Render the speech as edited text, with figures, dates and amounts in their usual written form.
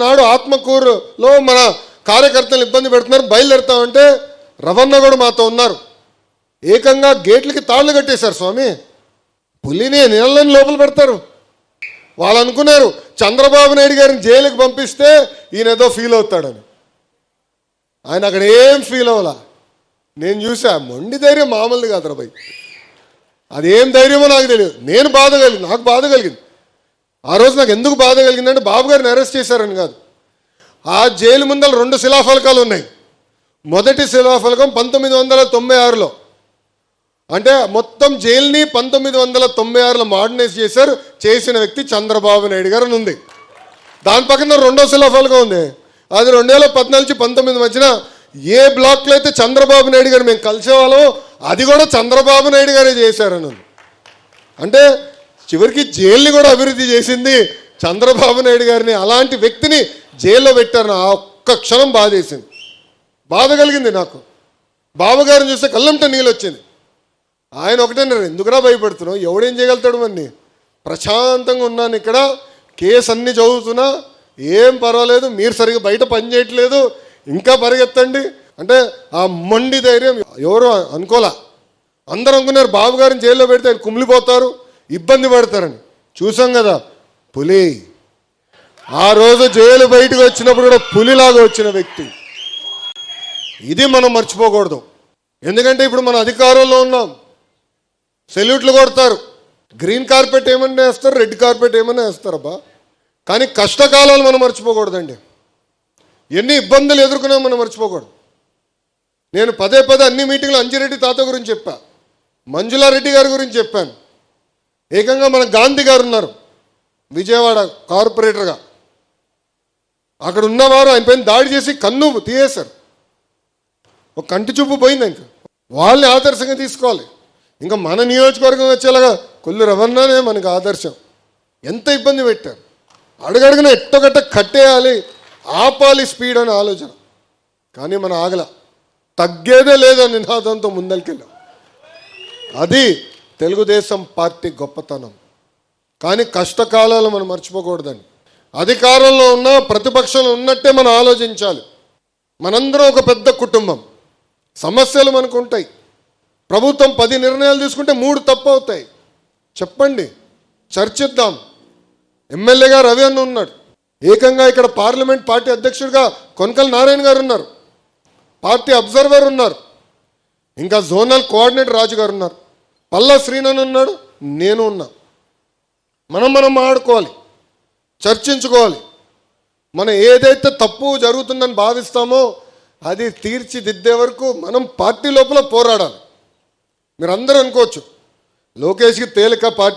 నాడు ఆత్మకూరులో మన కార్యకర్తలు ఇబ్బంది పెడుతున్నారు, బయలుదేరుతామంటే రవణ కూడా మాతో ఉన్నారు. ఏకంగా గేట్లకి తాళ్ళు కట్టేశారు స్వామి. పులిని నీళ్ళని లోపల పెడతారు. వాళ్ళు అనుకున్నారు చంద్రబాబు నాయుడు గారిని జైలుకి పంపిస్తే ఈయన ఏదో ఫీల్ అవుతాడని. ఆయన అక్కడ ఏం ఫీల్ అవ్వాల. నేను చూసా, మొండి ధైర్యం మామూలుది కాదు రాబాయ్. అదేం ధైర్యమో నాకు తెలియదు. నాకు బాధ కలిగింది. ఆ రోజు నాకు ఎందుకు బాధ కలిగిందంటే బాబు గారిని అరెస్ట్ చేశారని కాదు. ఆ జైలు ముందర 2 శిలాఫలకాలు ఉన్నాయి. మొదటి శిలాఫలకం 1996లో, అంటే మొత్తం జైలుని 1996లో మోడర్నైజ్ చేశారు. చేసిన వ్యక్తి చంద్రబాబు నాయుడు గారు అని ఉంది. దాని పక్కన 2వ శిలాఫలకం ఉంది. అది 2014-19 మధ్యన ఏ బ్లాక్లో అయితే చంద్రబాబు నాయుడు గారు మేము కలిసేవాళ్ళమో అది కూడా చంద్రబాబు నాయుడు గారే చేశారని ఉంది. అంటే చివరికి జైల్ని కూడా అభివృద్ధి చేసింది చంద్రబాబు నాయుడు గారిని. అలాంటి వ్యక్తిని జైల్లో పెట్టారు. ఆ ఒక్క క్షణం బాధేసింది, బాధ కలిగింది నాకు. బాబు గారిని చూస్తే కళ్ళంట నీళ్ళు వచ్చింది. ఆయన ఒకటేనారు, ఎందుకురా భయపడుతున్నావు, ఎవడేం చేయగలుగుతాడు, మరి ప్రశాంతంగా ఉన్నాను ఇక్కడ, కేసు అన్ని చదువుతున్నా, ఏం పర్వాలేదు, మీరు సరిగ్గా బయట పని చేయట్లేదు, ఇంకా పరిగెత్తండి అంటే ఆ మొండి ధైర్యం ఎవరు అనుకోలే. అందరూ అనుకున్నారు బాబు గారిని జైల్లో పెడితే ఆయన కుమిలిపోతారు, ఇబ్బంది పడతారని. చూసాం కదా పులి. ఆ రోజు జైలు బయటకు వచ్చినప్పుడు కూడా పులిలాగా వచ్చిన వ్యక్తి. ఇది మనం మర్చిపోకూడదు. ఎందుకంటే ఇప్పుడు మన అధికారంలో ఉన్నాం, సెల్యూట్లు కొడతారు, గ్రీన్ కార్పెట్ ఏమన్నా వేస్తారు, రెడ్ కార్పెట్ ఏమన్నా వేస్తారబ్బా. కానీ కష్టకాలాలు మనం మర్చిపోకూడదండి. ఎన్ని ఇబ్బందులు ఎదుర్కొన్నా మనం మర్చిపోకూడదు. నేను పదే అన్ని మీటింగ్లో అంజిరెడ్డి తాత గురించి చెప్పా, మంజులారెడ్డి గారి గురించి చెప్పాను. ఏకంగా మన గాంధీ గారు ఉన్నారు విజయవాడ కార్పొరేటర్గా. అక్కడ ఉన్నవారు ఆయన పైన దాడి చేసి కన్ను తీయేశారు. ఒక కంటి చూపు పోయింది. ఇంకా వాళ్ళని ఆదర్శంగా తీసుకోవాలి. ఇంకా మన నియోజకవర్గం వచ్చేలాగా కొల్లు రవణనే మనకు ఆదర్శం. ఎంత ఇబ్బంది పెట్టారు, అడుగడుగున ఎట్టగట్ట కట్టేయాలి, ఆపాలి స్పీడ్ అనే ఆలోచన. కానీ మన ఆగల, తగ్గేదే లేదని నినాదంతో ముందరికెళ్ళాం. అది తెలుగుదేశం పార్టీ గొప్పతనం. కానీ కష్టకాలాలు మనం మర్చిపోకూడదని. అధికారంలో ఉన్న ప్రతిపక్షంలో ఉన్నట్టే మనం ఆలోచించాలి. మనందరం ఒక పెద్ద కుటుంబం, సమస్యలు మనకు ఉంటాయి. ప్రభుత్వం 10 నిర్ణయాలు తీసుకుంటే 3 తప్పు అవుతాయి. చెప్పండి, చర్చిద్దాం. ఎమ్మెల్యేగా రవి అన్న ఉన్నాడు. ఏకంగా ఇక్కడ పార్లమెంట్ పార్టీ అధ్యక్షుడిగా కొనకల్ నారాయణ గారు ఉన్నారు. పార్టీ అబ్జర్వర్ ఉన్నారు. ఇంకా జోనల్ కోఆర్డినేటర్ రాజు గారు ఉన్నారు. పల్లా శ్రీనన్ ఉన్నాడు, నేను ఉన్నా. మనం ఆడుకోవాలి, చర్చించుకోవాలి. మనం ఏదైతే తప్పు జరుగుతుందని భావిస్తామో అది తీర్చిదిద్దే వరకు మనం పార్టీ లోపల పోరాడాలి. మీరందరూ అనుకోవచ్చు లోకేష్కి తేలిక పార్టీ